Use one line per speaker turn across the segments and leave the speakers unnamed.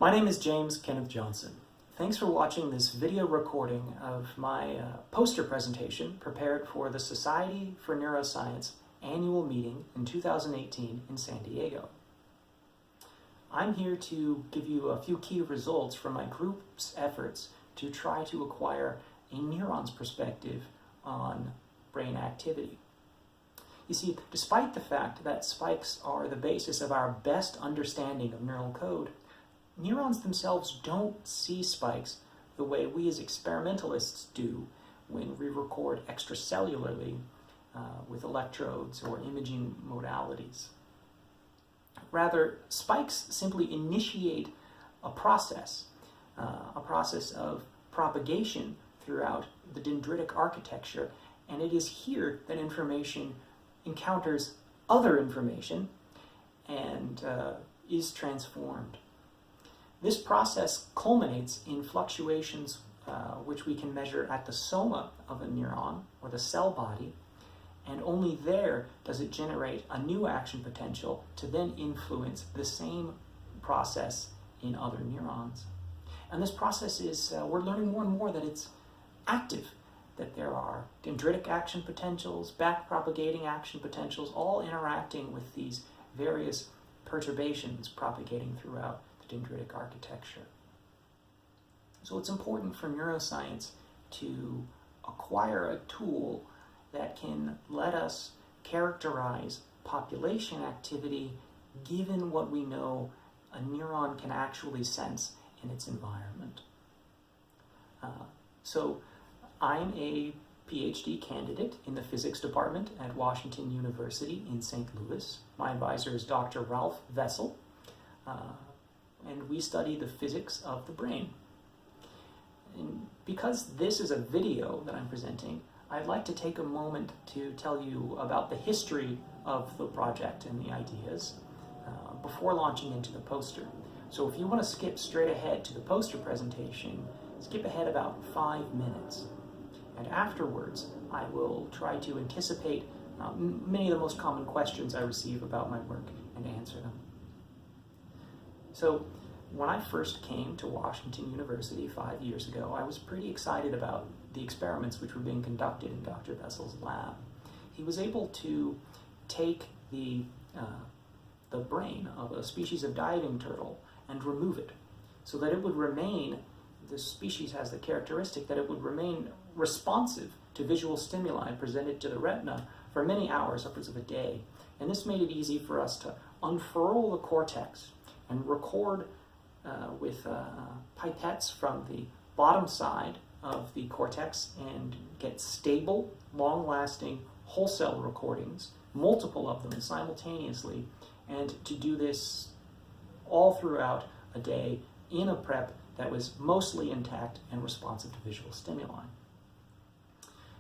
My name is James Kenneth Johnson. Thanks for watching this video recording of my poster presentation prepared for the Society for Neuroscience annual meeting in 2018 in San Diego. I'm here to give you a few key results from my group's efforts to try to acquire a neuron's perspective on brain activity. You see, despite the fact that spikes are the basis of our best understanding of neural code, neurons themselves don't see spikes the way we as experimentalists do when we record extracellularly with electrodes or imaging modalities. Rather, spikes simply initiate a process of propagation throughout the dendritic architecture, and it is here that information encounters other information and is transformed. This process culminates in fluctuations which we can measure at the soma of a neuron or the cell body, and only there does it generate a new action potential to then influence the same process in other neurons. And this process is, we're learning more and more that it's active, that there are dendritic action potentials, back-propagating action potentials, all interacting with these various perturbations propagating throughout the dendritic architecture. So it's important for neuroscience to acquire a tool that can let us characterize population activity given what we know a neuron can actually sense in its environment. So I'm a PhD candidate in the physics department at Washington University in St. Louis. My advisor is Dr. Ralph Wessel, and we study the physics of the brain. And because this is a video that I'm presenting, I'd like to take a moment to tell you about the history of the project and the ideas before launching into the poster. So if you want to skip straight ahead to the poster presentation, skip ahead about 5 minutes. And afterwards, I will try to anticipate many of the most common questions I receive about my work and answer them. So when I first came to Washington University 5 years ago, I was pretty excited about the experiments which were being conducted in Dr. Wessel's lab. He was able to take the brain of a species of diving turtle and remove it so that it would remain, this species has the characteristic that it would remain responsive to visual stimuli presented to the retina for many hours, upwards of a day. And this made it easy for us to unfurl the cortex and record with pipettes from the bottom side of the cortex and get stable, long-lasting whole cell recordings, multiple of them simultaneously, and to do this all throughout a day in a prep that was mostly intact and responsive to visual stimuli.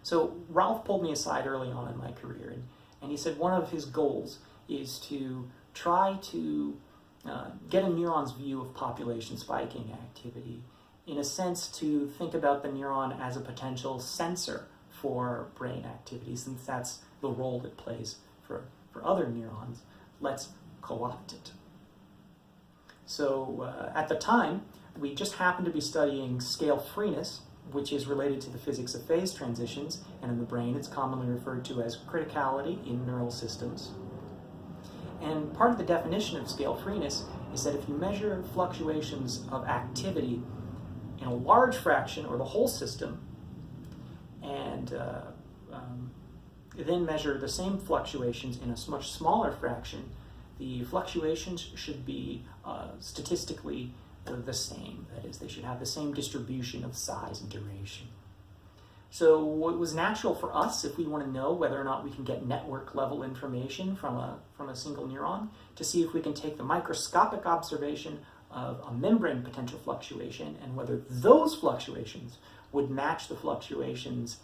So Ralph pulled me aside early on in my career, and he said one of his goals is to try to get a neuron's view of population spiking activity, in a sense to think about the neuron as a potential sensor for brain activity, since that's the role it plays for other neurons. Let's co-opt it. So at the time, we just happened to be studying scale freeness, which is related to the physics of phase transitions, and in the brain it's commonly referred to as criticality in neural systems. And part of the definition of scale freeness is that if you measure fluctuations of activity in a large fraction or the whole system, and then measure the same fluctuations in a much smaller fraction, the fluctuations should be statistically the same. That is, they should have the same distribution of size and duration. So it was natural for us, if we want to know whether or not we can get network level information from a single neuron, to see if we can take the microscopic observation of a membrane potential fluctuation and whether those fluctuations would match the fluctuations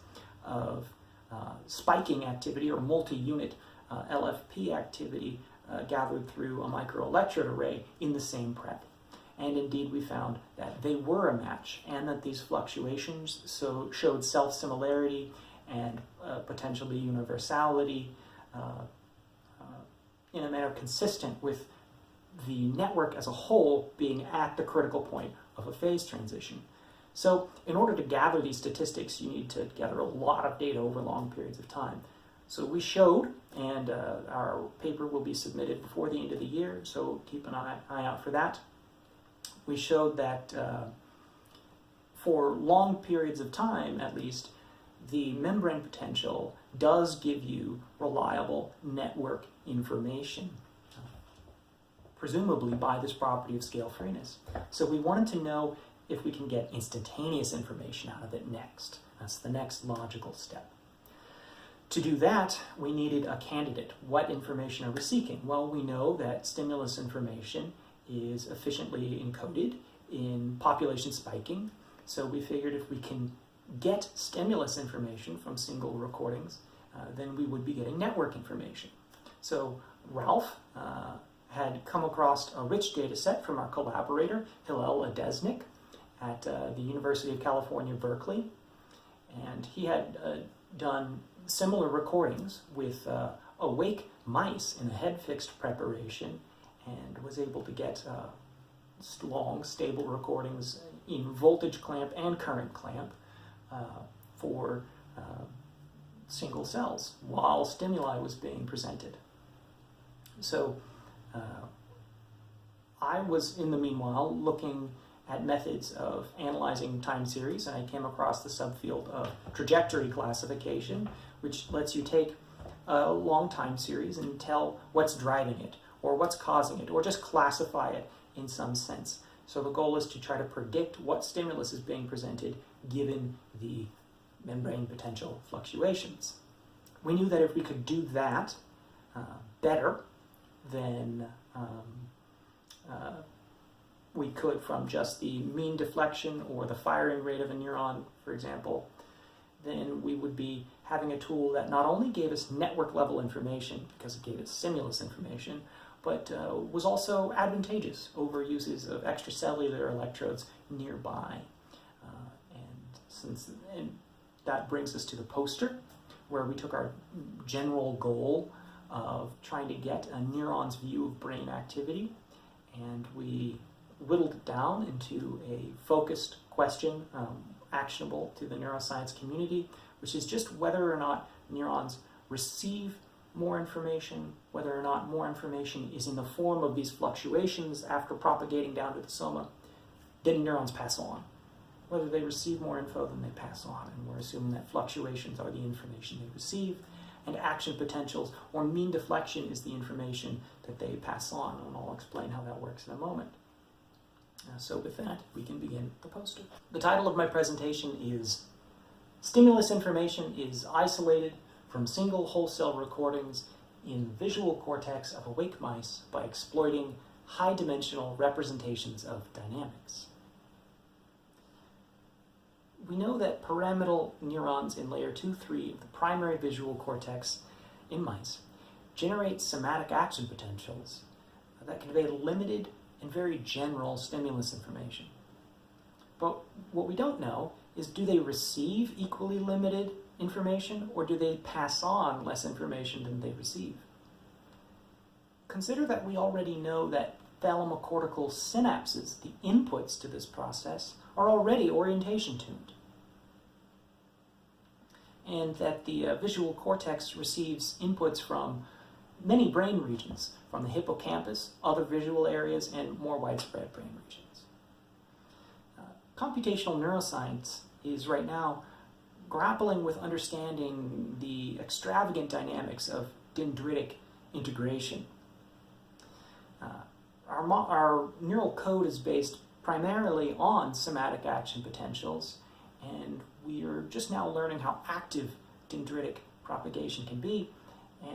of spiking activity or multi-unit LFP activity gathered through a microelectrode array in the same prep. And indeed, we found that they were a match, and that these fluctuations showed self-similarity and potentially universality in a manner consistent with the network as a whole being at the critical point of a phase transition. So in order to gather these statistics, you need to gather a lot of data over long periods of time. So we showed, and our paper will be submitted before the end of the year, so keep an eye out for that. We showed that for long periods of time, at least, the membrane potential does give you reliable network information, presumably by this property of scale freeness. So we wanted to know if we can get instantaneous information out of it next. That's the next logical step. To do that, we needed a candidate. What information are we seeking? Well, we know that stimulus information is efficiently encoded in population spiking. So we figured if we can get stimulus information from single recordings, then we would be getting network information. So Ralph had come across a rich data set from our collaborator, Hillel Adesnik, at the University of California, Berkeley. And he had done similar recordings with awake mice in a head-fixed preparation and was able to get long, stable recordings in voltage clamp and current clamp for single cells while stimuli was being presented. So I was, in the meanwhile, looking at methods of analyzing time series, and I came across the subfield of trajectory classification, which lets you take a long time series and tell what's driving it, or what's causing it, or just classify it in some sense. So the goal is to try to predict what stimulus is being presented given the membrane potential fluctuations. We knew that if we could do that better than we could from just the mean deflection or the firing rate of a neuron, for example, then we would be having a tool that not only gave us network level information because it gave us stimulus information, but was also advantageous over uses of extracellular electrodes nearby. And that brings us to the poster, where we took our general goal of trying to get a neuron's view of brain activity, and we whittled it down into a focused question, actionable to the neuroscience community, which is just whether or not neurons receive more information, whether or not more information is in the form of these fluctuations after propagating down to the soma, then neurons pass on. Whether they receive more info than they pass on, and we're assuming that fluctuations are the information they receive, and action potentials or mean deflection is the information that they pass on, and I'll explain how that works in a moment. So with that, we can begin the poster. The title of my presentation is Stimulus Information is Isolated from Single Whole Cell Recordings in the Visual Cortex of Awake Mice by Exploiting High-Dimensional Representations of Dynamics. We know that pyramidal neurons in layer 2-3 of the primary visual cortex in mice generate somatic action potentials that convey limited and very general stimulus information. But what we don't know is, do they receive equally limited information, or do they pass on less information than they receive? Consider that we already know that thalamocortical synapses, the inputs to this process, are already orientation tuned, and that the visual cortex receives inputs from many brain regions, from the hippocampus, other visual areas, and more widespread brain regions. Computational neuroscience is right now grappling with understanding the extravagant dynamics of dendritic integration. Our neural code is based primarily on somatic action potentials, and we are just now learning how active dendritic propagation can be,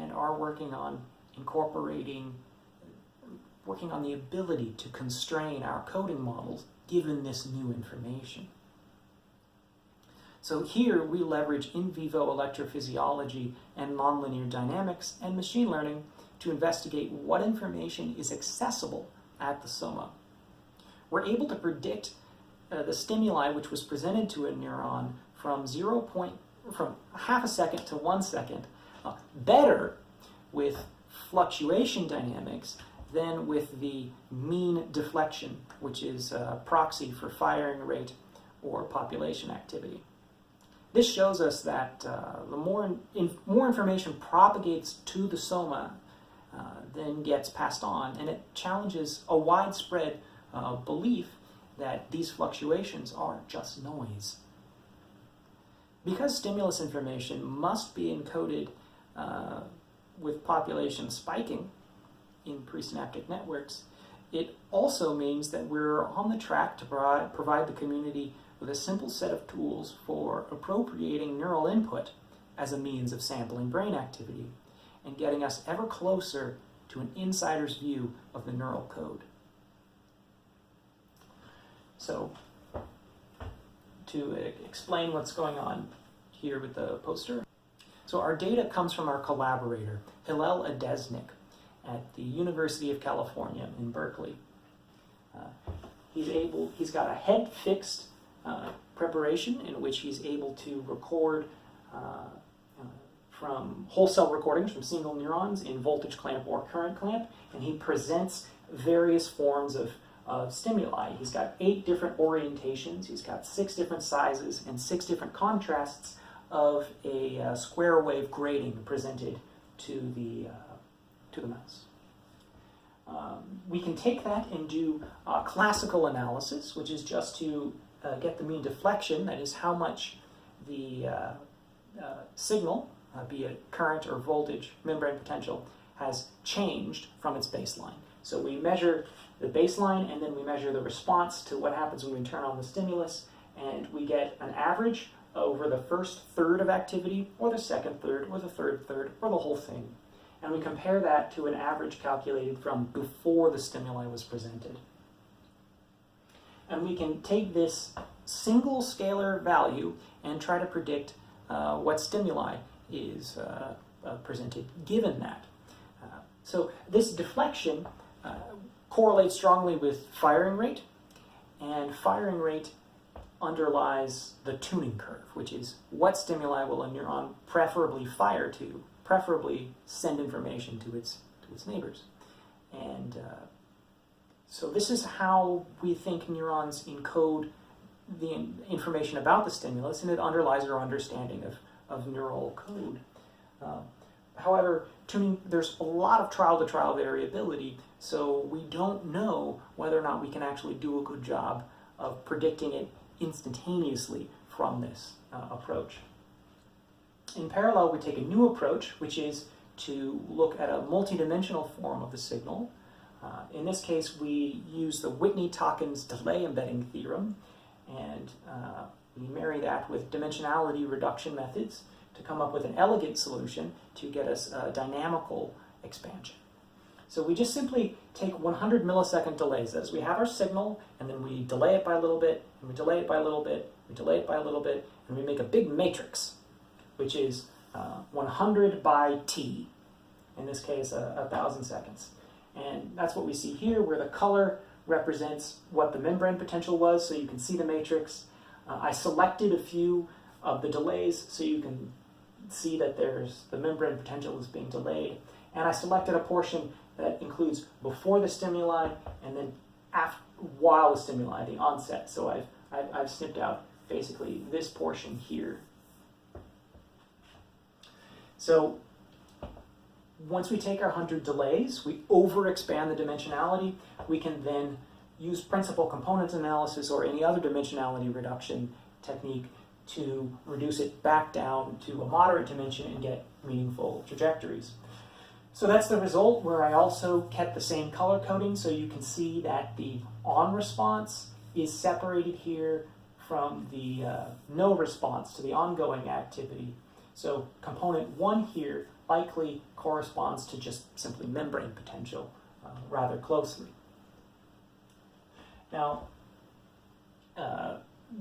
and are working on the ability to constrain our coding models given this new information. So here we leverage in vivo electrophysiology and nonlinear dynamics and machine learning to investigate what information is accessible at the soma. We're able to predict the stimuli which was presented to a neuron from half a second to 1 second better with fluctuation dynamics than with the mean deflection, which is a proxy for firing rate or population activity. This shows us that the more information propagates to the soma then gets passed on, and it challenges a widespread belief that these fluctuations are just noise. Because stimulus information must be encoded with population spiking in presynaptic networks, it also means that we're on the track to provide the community with a simple set of tools for appropriating neural input as a means of sampling brain activity and getting us ever closer to an insider's view of the neural code. So, to explain what's going on here with the poster. So our data comes from our collaborator, Hillel Adesnik, at the University of California in Berkeley. He's got a head-fixed preparation in which he's able to record from whole cell recordings from single neurons in voltage clamp or current clamp, and he presents various forms of stimuli. He's got 8 different orientations, he's got 6 different sizes, and 6 different contrasts of a square wave grading presented to the mouse. We can take that and do classical analysis, which is just to get the mean deflection, that is how much the signal, be it current or voltage, membrane potential, has changed from its baseline. So we measure the baseline and then we measure the response to what happens when we turn on the stimulus, and we get an average over the first third of activity, or the second third, or the third third, or the whole thing. And we compare that to an average calculated from before the stimuli was presented. And we can take this single scalar value and try to predict what stimuli is presented given that. So this deflection correlates strongly with firing rate, and firing rate underlies the tuning curve, which is what stimuli will a neuron preferably fire to, preferably send information to its neighbors. And so this is how we think neurons encode the information about the stimulus, and it underlies our understanding of neural code. However, there's a lot of trial-to-trial variability, so we don't know whether or not we can actually do a good job of predicting it instantaneously from this approach. In parallel, we take a new approach, which is to look at a multidimensional form of the signal. In this case, we use the Whitney-Tockins delay embedding theorem, and we marry that with dimensionality reduction methods to come up with an elegant solution to get us a dynamical expansion. So we just simply take 100 millisecond delays. That is, we have our signal, and then we delay it by a little bit, and we delay it by a little bit, we delay it by a little bit, and we make a big matrix, which is 100 by t, in this case 1,000 seconds. And that's what we see here, where the color represents what the membrane potential was, so you can see the matrix. I selected a few of the delays so you can see that the membrane potential is being delayed. And I selected a portion that includes before the stimuli and then while the stimuli, the onset. So I've snipped out basically this portion here. So once we take our 100 delays, we overexpand the dimensionality. We can then use principal component analysis or any other dimensionality reduction technique to reduce it back down to a moderate dimension and get meaningful trajectories. So that's the result, where I also kept the same color coding, so you can see that the on response is separated here from the no response to the ongoing activity. So component 1 here likely corresponds to just simply membrane potential rather closely. Now,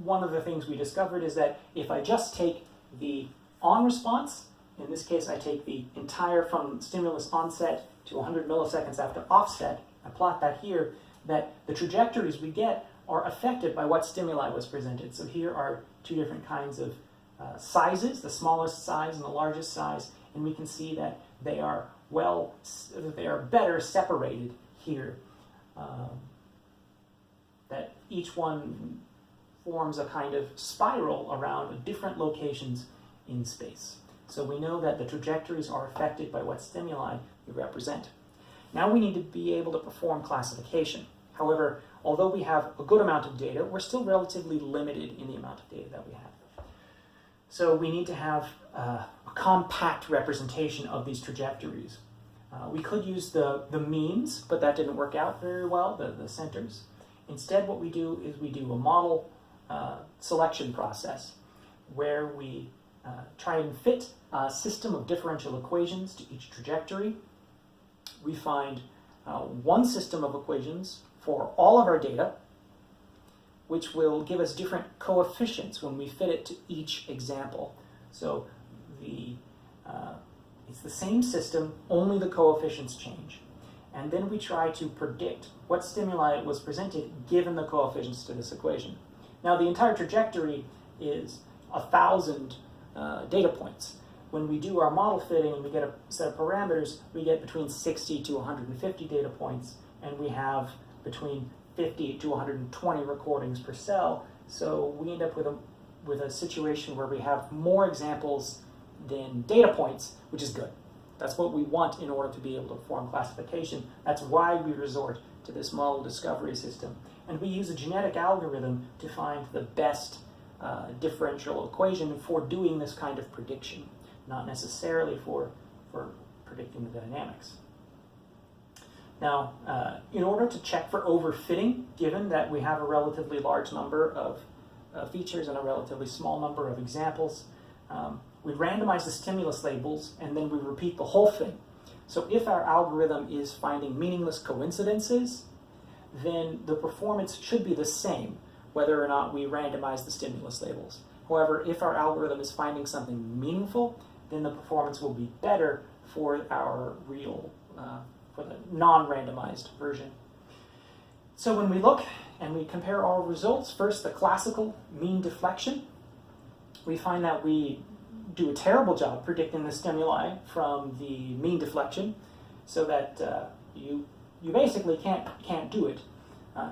one of the things we discovered is that if I just take the on response, in this case I take the entire from stimulus onset to 100 milliseconds after offset, I plot that here, that the trajectories we get are affected by what stimuli was presented. So here are 2 different kinds of sizes, the smallest size and the largest size, and we can see that they are better separated here, that each one forms a kind of spiral around different locations in space. So we know that the trajectories are affected by what stimuli we represent. Now we need to be able to perform classification. However, although we have a good amount of data, we're still relatively limited in the amount of data that we have. So we need to have a compact representation of these trajectories. We could use the means, but that didn't work out very well, the centers. Instead, what we do is we do a model selection process where we try and fit a system of differential equations to each trajectory. We find one system of equations for all of our data, which will give us different coefficients when we fit it to each example. So it's the same system, only the coefficients change. And then we try to predict what stimuli was presented given the coefficients to this equation. Now the entire trajectory is 1,000 data points. When we do our model fitting and we get a set of parameters, we get between 60 to 150 data points, and we have between 50 to 120 recordings per cell. So we end up with a situation where we have more examples than data points, which is good. That's what we want in order to be able to perform classification. That's why we resort to this model discovery system. And we use a genetic algorithm to find the best differential equation for doing this kind of prediction, not necessarily for predicting the dynamics. Now, in order to check for overfitting, given that we have a relatively large number of features and a relatively small number of examples, we randomize the stimulus labels and then we repeat the whole thing. So if our algorithm is finding meaningless coincidences, then the performance should be the same, whether or not we randomize the stimulus labels. However, if our algorithm is finding something meaningful, then the performance will be better for our for the non-randomized version. So when we look and we compare our results, first the classical mean deflection, we find that we do a terrible job predicting the stimuli from the mean deflection, so that you basically can't do it.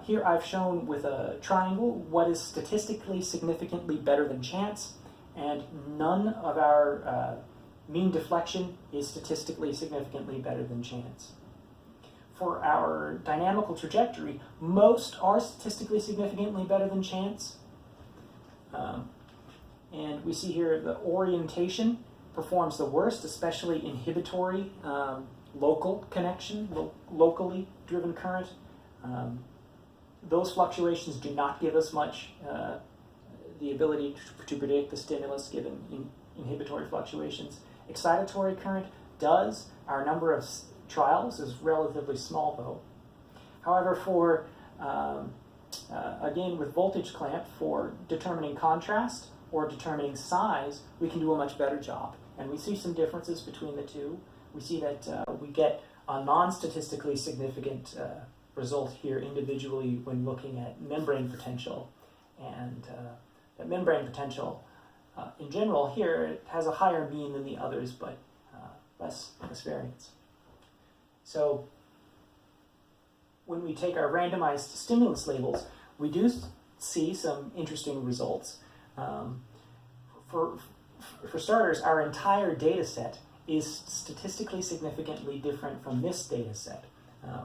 Here I've shown with a triangle what is statistically significantly better than chance, and none of our mean deflection is statistically significantly better than chance. For our dynamical trajectory, most are statistically significantly better than chance. And we see here the orientation performs the worst, especially inhibitory local connection, locally driven current. Those fluctuations do not give us much the ability to predict the stimulus given inhibitory fluctuations. Excitatory current does. Our number of trials is relatively small though. However, for again with voltage clamp, for determining contrast or determining size, we can do a much better job. And we see some differences between the two. We see that we get a non-statistically significant result here individually when looking at membrane potential. And the membrane potential, in general here, it has a higher mean than the others, but less variance. So when we take our randomized stimulus labels, we do see some interesting results. For starters, our entire data set is statistically significantly different from this data set,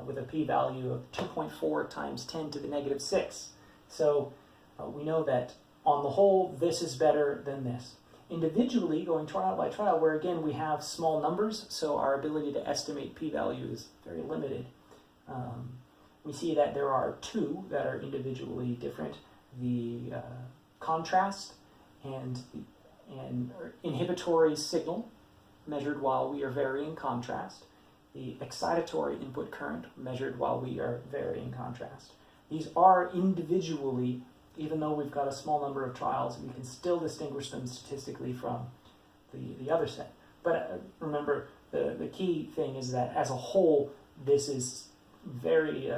with a p-value of 2.4 times 10 to the negative 6. So we know that on the whole, this is better than this. Individually, going trial by trial, where again we have small numbers, so our ability to estimate p-value is very limited. We see that there are two that are individually different. The contrast and inhibitory signal measured while we are varying contrast. The excitatory input current measured while we are varying contrast. These are individually, even though we've got a small number of trials, we can still distinguish them statistically from the other set. But remember, the key thing is that as a whole, this is very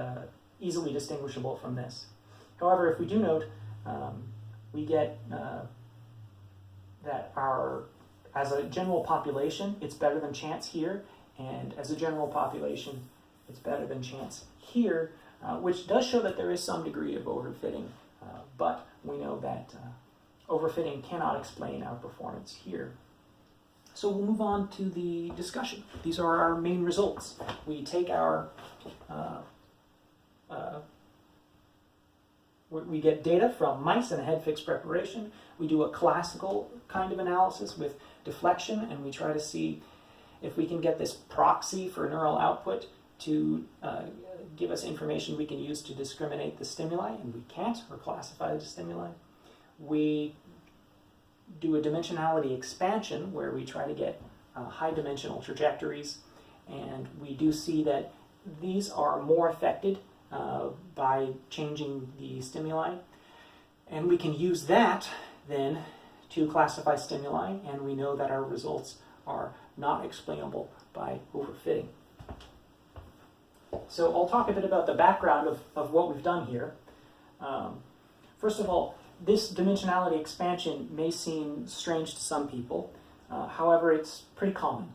easily distinguishable from this. However, if we do note, we get that as a general population, it's better than chance here, and as a general population, it's better than chance here, which does show that there is some degree of overfitting, but we know that overfitting cannot explain our performance here. So we'll move on to the discussion. These are our main results. We take our, we get data from mice in a head fix preparation. We do a classical kind of analysis with deflection, and we try to see if we can get this proxy for neural output to give us information we can use to discriminate the stimuli, and we can't, or classify the stimuli. We do a dimensionality expansion where we try to get high dimensional trajectories, and we do see that these are more affected by changing the stimuli, and we can use that then to classify stimuli, and we know that our results are not explainable by overfitting. So I'll talk a bit about the background of what we've done here. First of all, this dimensionality expansion may seem strange to some people. However, it's pretty common.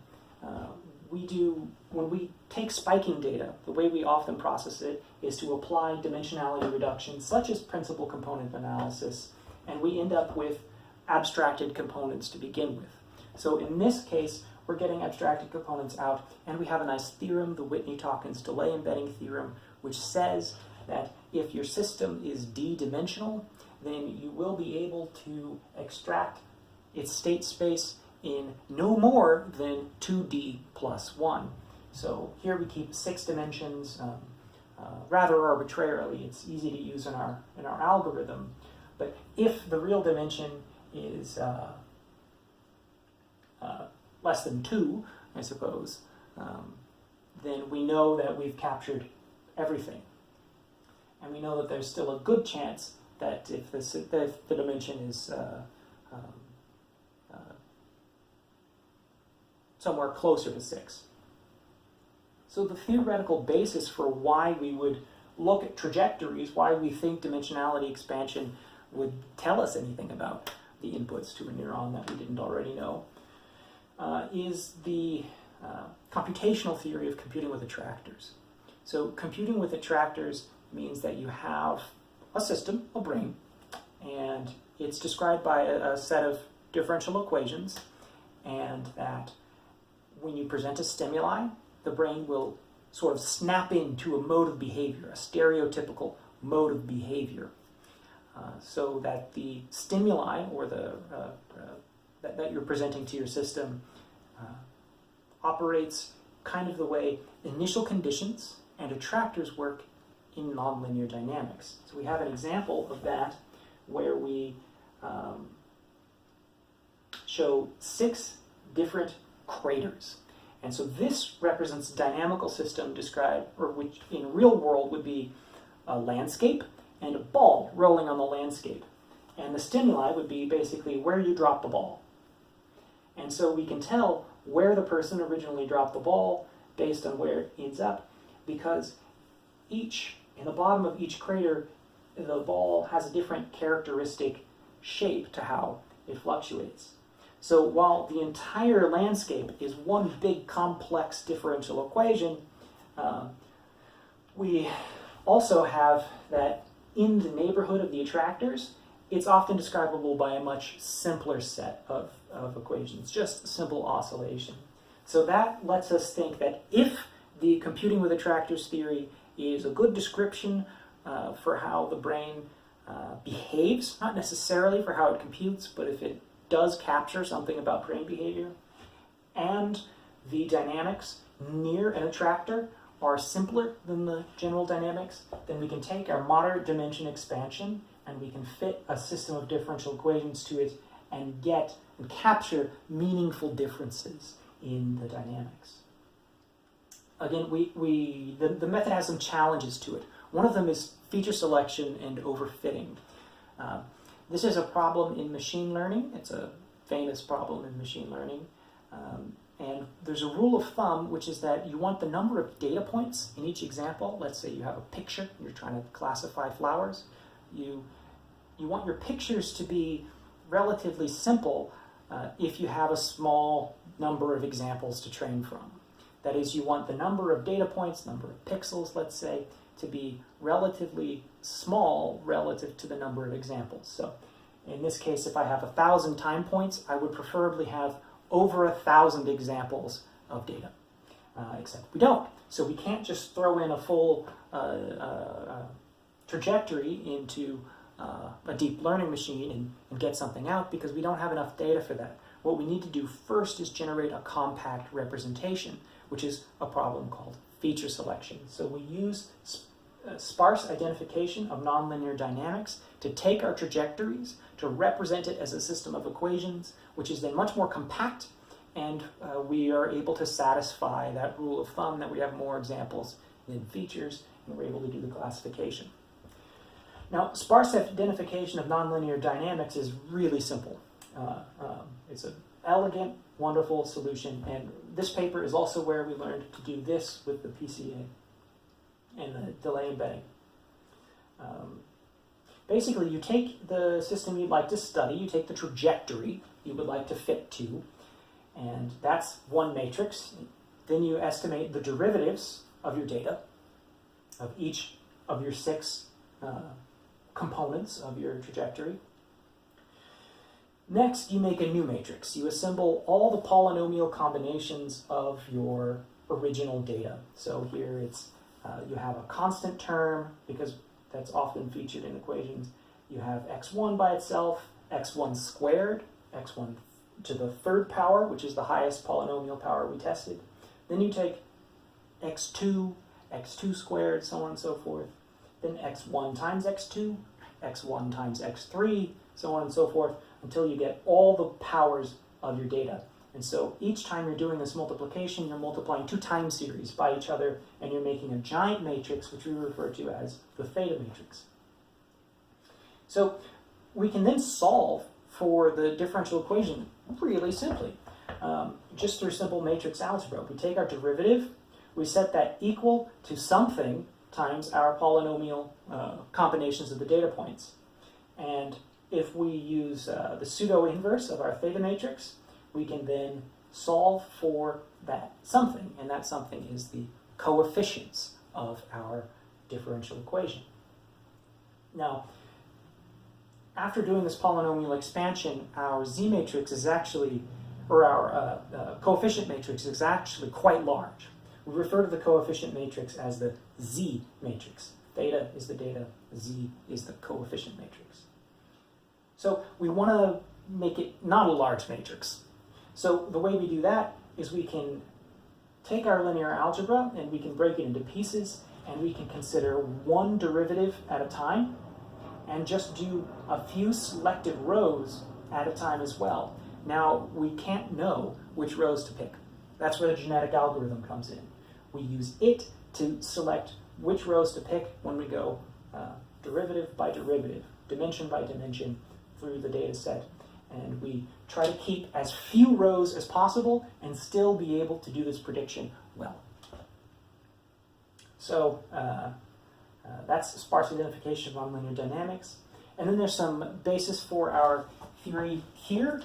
When we take spiking data, the way we often process it is to apply dimensionality reduction, such as principal component analysis, and we end up with abstracted components to begin with. So in this case, we're getting abstracted components out, and we have a nice theorem, the Whitney-Tockins delay embedding theorem, which says that if your system is d-dimensional, then you will be able to extract its state space in no more than 2D plus 1. So here we keep 6 dimensions rather arbitrarily. It's easy to use in our algorithm. But if the real dimension is less than 2, I suppose, then we know that we've captured everything. And we know that there's still a good chance that if the dimension is somewhere closer to 6. So the theoretical basis for why we would look at trajectories, why we think dimensionality expansion would tell us anything about the inputs to a neuron that we didn't already know, is the computational theory of computing with attractors. So computing with attractors means that you have a system, a brain, and it's described by a set of differential equations, and that when you present a stimuli, the brain will sort of snap into a mode of behavior, a stereotypical mode of behavior, so that the stimuli or that you're presenting to your system operates kind of the way initial conditions and attractors work in nonlinear dynamics. So we have an example of that where we show 6 different craters. And so this represents a dynamical system described, or which in real world would be a landscape and a ball rolling on the landscape. And the stimuli would be basically where you drop the ball. And so we can tell where the person originally dropped the ball based on where it ends up, because in the bottom of each crater, the ball has a different characteristic shape to how it fluctuates. So while the entire landscape is one big complex differential equation, we also have that in the neighborhood of the attractors, it's often describable by a much simpler set of equations, just simple oscillation. So that lets us think that if the computing with attractors theory is a good description for how the brain behaves, not necessarily for how it computes, but if it does capture something about brain behavior, and the dynamics near an attractor are simpler than the general dynamics, then we can take our moderate dimension expansion and we can fit a system of differential equations to it and get and capture meaningful differences in the dynamics. Again, the method has some challenges to it. One of them is feature selection and overfitting. This is a problem in machine learning. It's a famous problem in machine learning. And there's a rule of thumb, which is that you want the number of data points in each example. Let's say you have a picture, and you're trying to classify flowers. You want your pictures to be relatively simple if you have a small number of examples to train from. That is, you want the number of data points, number of pixels, let's say, to be relatively small relative to the number of examples. So in this case, if I have 1,000 time points, I would preferably have over 1,000 examples of data, except we don't. So we can't just throw in a full trajectory into a deep learning machine and get something out, because we don't have enough data for that. What we need to do first is generate a compact representation, which is a problem called feature selection. So we use sparse identification of nonlinear dynamics to take our trajectories, to represent it as a system of equations, which is then much more compact, and we are able to satisfy that rule of thumb that we have more examples than features, and we're able to do the classification. Now, sparse identification of nonlinear dynamics is really simple. It's an elegant, wonderful solution, and this paper is also where we learned to do this with the PCA and the delay embedding. Basically, you take the system you'd like to study, you take the trajectory you would like to fit to, and that's one matrix. Then you estimate the derivatives of your data, of each of your 6 components of your trajectory. Next, you make a new matrix. You assemble all the polynomial combinations of your original data. So here it's you have a constant term, because that's often featured in equations. You have x1 by itself, x1 squared, x1 to the 3rd power, which is the highest polynomial power we tested. Then you take x2, x2 squared, so on and so forth. Then x1 times x2, x1 times x3, so on and so forth, until you get all the powers of your data. And so each time you're doing this multiplication, you're multiplying 2 time series by each other, and you're making a giant matrix, which we refer to as the theta matrix. So we can then solve for the differential equation really simply, just through simple matrix algebra. We take our derivative, we set that equal to something times our polynomial combinations of the data points. And if we use the pseudo-inverse of our theta matrix, we can then solve for that something, and that something is the coefficients of our differential equation. Now, after doing this polynomial expansion, our z matrix is actually, or our coefficient matrix is actually quite large. We refer to the coefficient matrix as the z matrix. Theta is the data, z is the coefficient matrix. So we want to make it not a large matrix. So the way we do that is we can take our linear algebra and we can break it into pieces, and we can consider one derivative at a time and just do a few selected rows at a time as well. Now, we can't know which rows to pick. That's where the genetic algorithm comes in. We use it to select which rows to pick when we go derivative by derivative, dimension by dimension through the data set. And we try to keep as few rows as possible and still be able to do this prediction well. So that's sparse identification of nonlinear dynamics. And then there's some basis for our theory here,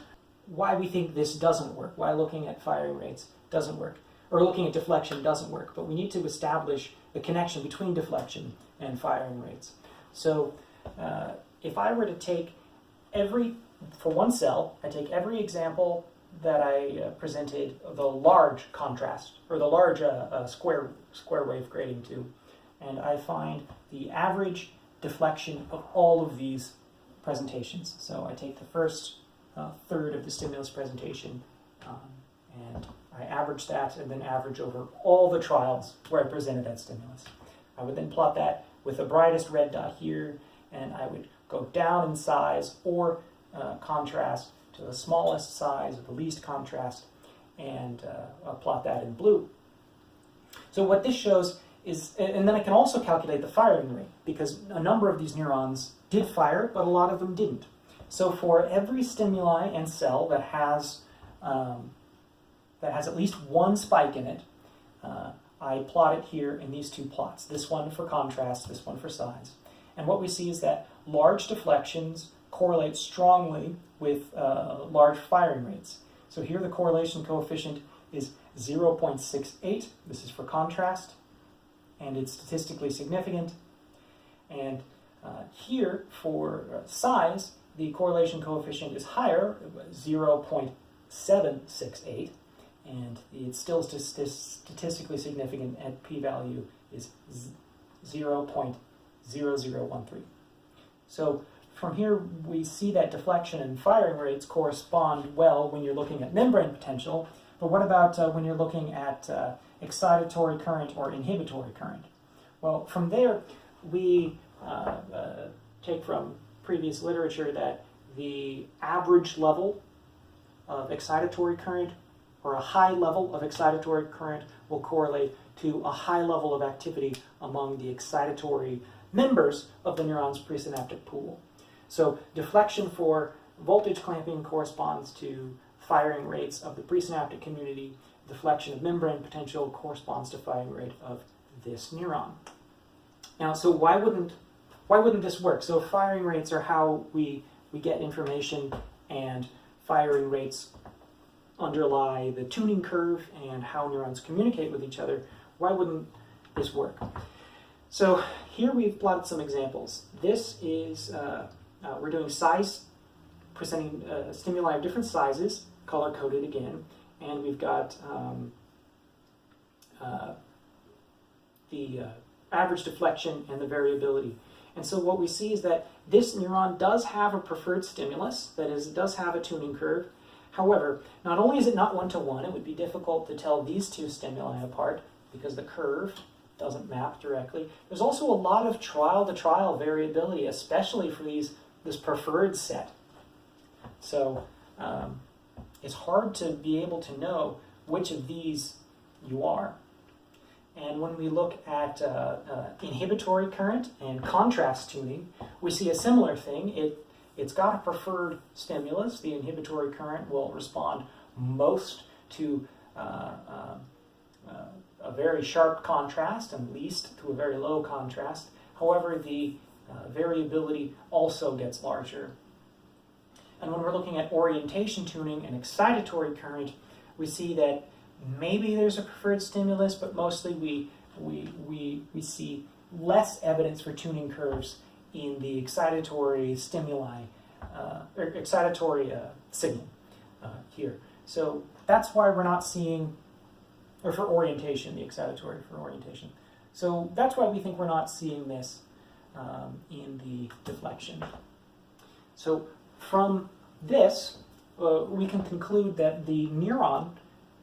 why we think this doesn't work, why looking at firing rates doesn't work, or looking at deflection doesn't work. But we need to establish the connection between deflection and firing rates. So if I were to take for one cell, I take every example that I presented the large contrast, or the large square wave grading to, and I find the average deflection of all of these presentations. So I take the first third of the stimulus presentation, and I average that, and then average over all the trials where I presented that stimulus. I would then plot that with the brightest red dot here, and I would go down in size or contrast to the smallest size or the least contrast, and plot that in blue. So what this shows is, and then I can also calculate the firing rate, because a number of these neurons did fire, but a lot of them didn't. So for every stimuli and cell that has at least one spike in it, I plot it here in these 2 plots, this one for contrast, this one for size. And what we see is that large deflections correlate strongly with large firing rates. So here the correlation coefficient is 0.68. This is for contrast. and it's statistically significant. And here, for size, the correlation coefficient is higher, 0.768, and it's still statistically significant at p-value is 0.0013. So from here, we see that deflection and firing rates correspond well when you're looking at membrane potential, but what about when you're looking at excitatory current or inhibitory current? Well, from there, we take from previous literature that the average level of excitatory current or a high level of excitatory current will correlate to a high level of activity among the excitatory members of the neuron's presynaptic pool. So deflection for voltage clamping corresponds to firing rates of the presynaptic community. Deflection of membrane potential corresponds to firing rate of this neuron. Now, so why wouldn't this work? So firing rates are how we get information, and firing rates underlie the tuning curve and how neurons communicate with each other. Why wouldn't this work? So here we've plotted some examples. This is, we're doing size, presenting stimuli of different sizes, color-coded again, and we've got the average deflection and the variability. And so what we see is that this neuron does have a preferred stimulus, that is, it does have a tuning curve. However, not only is it not one-to-one, it would be difficult to tell these two stimuli apart because the curve doesn't map directly. There's also a lot of trial-to-trial variability, especially for this preferred set. So it's hard to be able to know which of these you are. And when we look at inhibitory current and contrast tuning, we see a similar thing. It's got a preferred stimulus. The inhibitory current will respond most to a very sharp contrast and least to a very low contrast. However, the variability also gets larger. And when we're looking at orientation tuning and excitatory current, we see that maybe there's a preferred stimulus, but mostly we see less evidence for tuning curves in the excitatory stimuli, or excitatory signal here. So that's why we're not seeing, or for orientation, the excitatory for orientation. So that's why we think we're not seeing this in the deflection. So from this, we can conclude that the neuron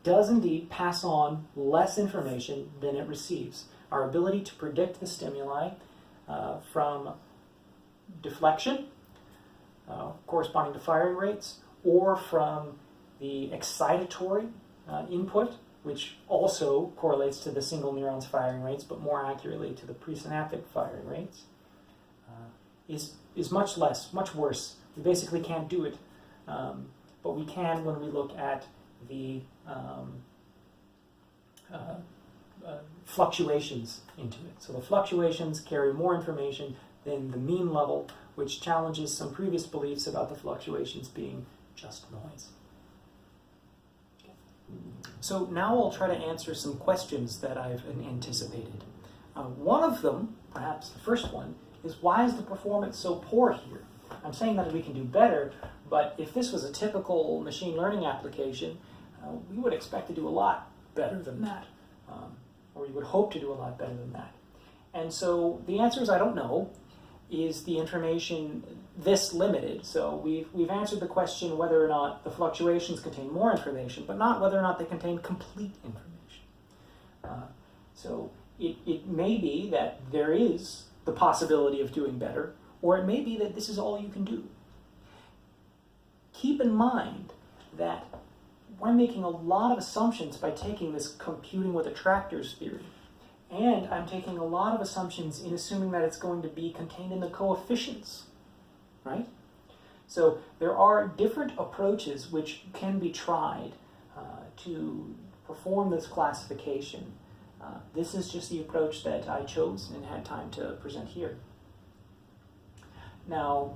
does indeed pass on less information than it receives. Our ability to predict the stimuli from deflection, corresponding to firing rates, or from the excitatory input, which also correlates to the single neuron's firing rates, but more accurately to the presynaptic firing rates, is much less, much worse. We basically can't do it, but we can when we look at the fluctuations into it. So the fluctuations carry more information than the mean level, which challenges some previous beliefs about the fluctuations being just noise. Okay. So now I'll try to answer some questions that I've anticipated. One of them, perhaps the first one, is why is the performance so poor here? I'm saying that we can do better, but if this was a typical machine learning application, we would expect to do a lot better than that, or we would hope to do a lot better than that. And so the answer is I don't know. Is the information this limited? So we've answered the question whether or not the fluctuations contain more information, but not whether or not they contain complete information. So it may be that there is the possibility of doing better, or it may be that this is all you can do. Keep in mind that we're making a lot of assumptions by taking this computing with attractors theory. And I'm taking a lot of assumptions in assuming that it's going to be contained in the coefficients, right? So there are different approaches which can be tried to perform this classification. This is just the approach that I chose and had time to present here. Now,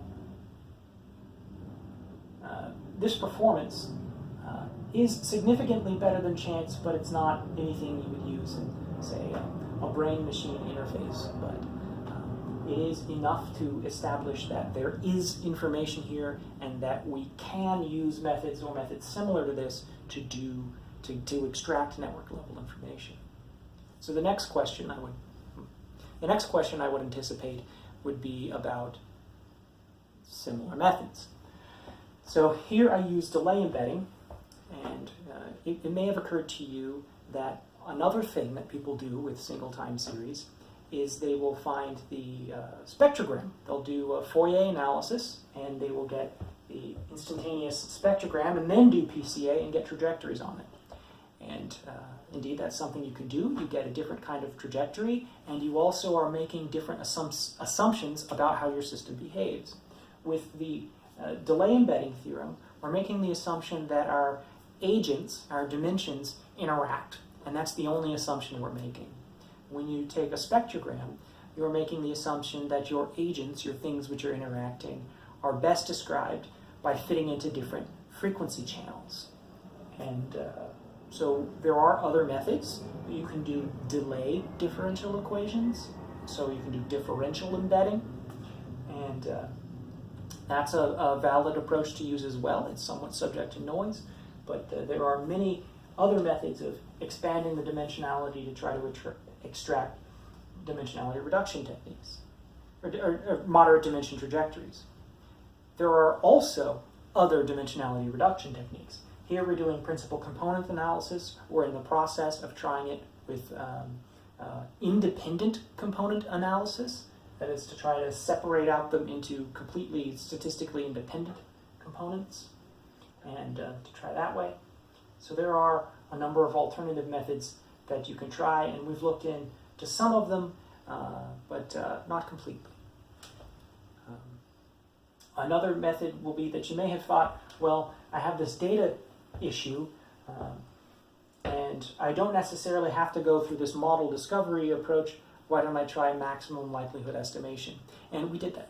this performance is significantly better than chance, but it's not anything you would use in, say, a brain-machine interface, but it is enough to establish that there is information here and that we can use methods or methods similar to this to extract network level information. So the next question I would anticipate would be about similar methods. So here I use delay embedding, and it may have occurred to you that another thing that people do with single time series is they will find the spectrogram. They'll do a Fourier analysis, and they will get the instantaneous spectrogram and then do PCA and get trajectories on it. And indeed, that's something you can do. You get a different kind of trajectory, and you also are making different assumptions about how your system behaves. With the delay embedding theorem, we're making the assumption that our agents, our dimensions, interact, and that's the only assumption we're making. When you take a spectrogram, you're making the assumption that your agents, your things which are interacting, are best described by fitting into different frequency channels. And so there are other methods. You can do delay differential equations, so you can do differential embedding, and that's a valid approach to use as well. It's somewhat subject to noise, but there are many other methods of expanding the dimensionality to try to extract dimensionality reduction techniques, or moderate dimension trajectories. There are also other dimensionality reduction techniques. Here we're doing principal component analysis. We're in the process of trying it with independent component analysis. That is to try to separate out them into completely statistically independent components, and to try that way. So there are a number of alternative methods that you can try, and we've looked into some of them, but not completely. Another method will be that you may have thought, well, I have this data issue, and I don't necessarily have to go through this model discovery approach. Why don't I try maximum likelihood estimation? And we did that.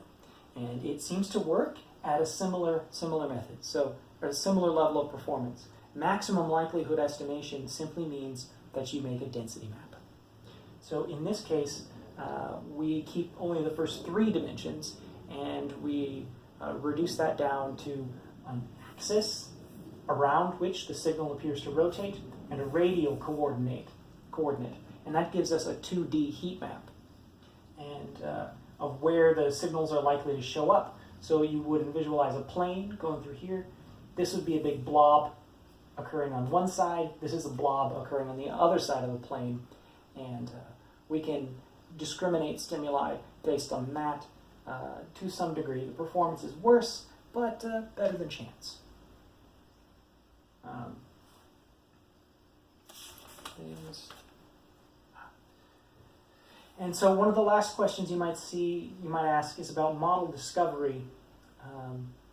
And it seems to work at a similar method, so at a similar level of performance. Maximum likelihood estimation simply means that you make a density map. So in this case, we keep only the first 3 dimensions, and we reduce that down to an axis around which the signal appears to rotate and a radial coordinate. And that gives us a 2D heat map and of where the signals are likely to show up. So you would visualize a plane going through here. This would be a big blob occurring on one side. This is a blob occurring on the other side of the plane. And we can discriminate stimuli based on that to some degree. The performance is worse, but better than chance. And so one of the last questions you might ask is about model discovery.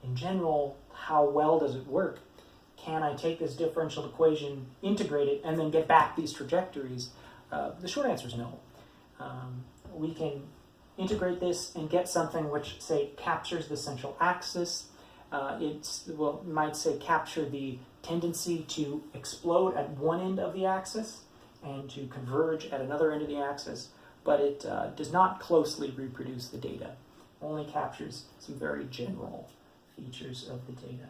In general, how well does it work? Can I take this differential equation, integrate it, and then get back these trajectories? The short answer is no. We can integrate this and get something which, say, captures the central axis. Might say capture the tendency to explode at one end of the axis and to converge at another end of the axis, but it does not closely reproduce the data. Only captures some very general features of the data.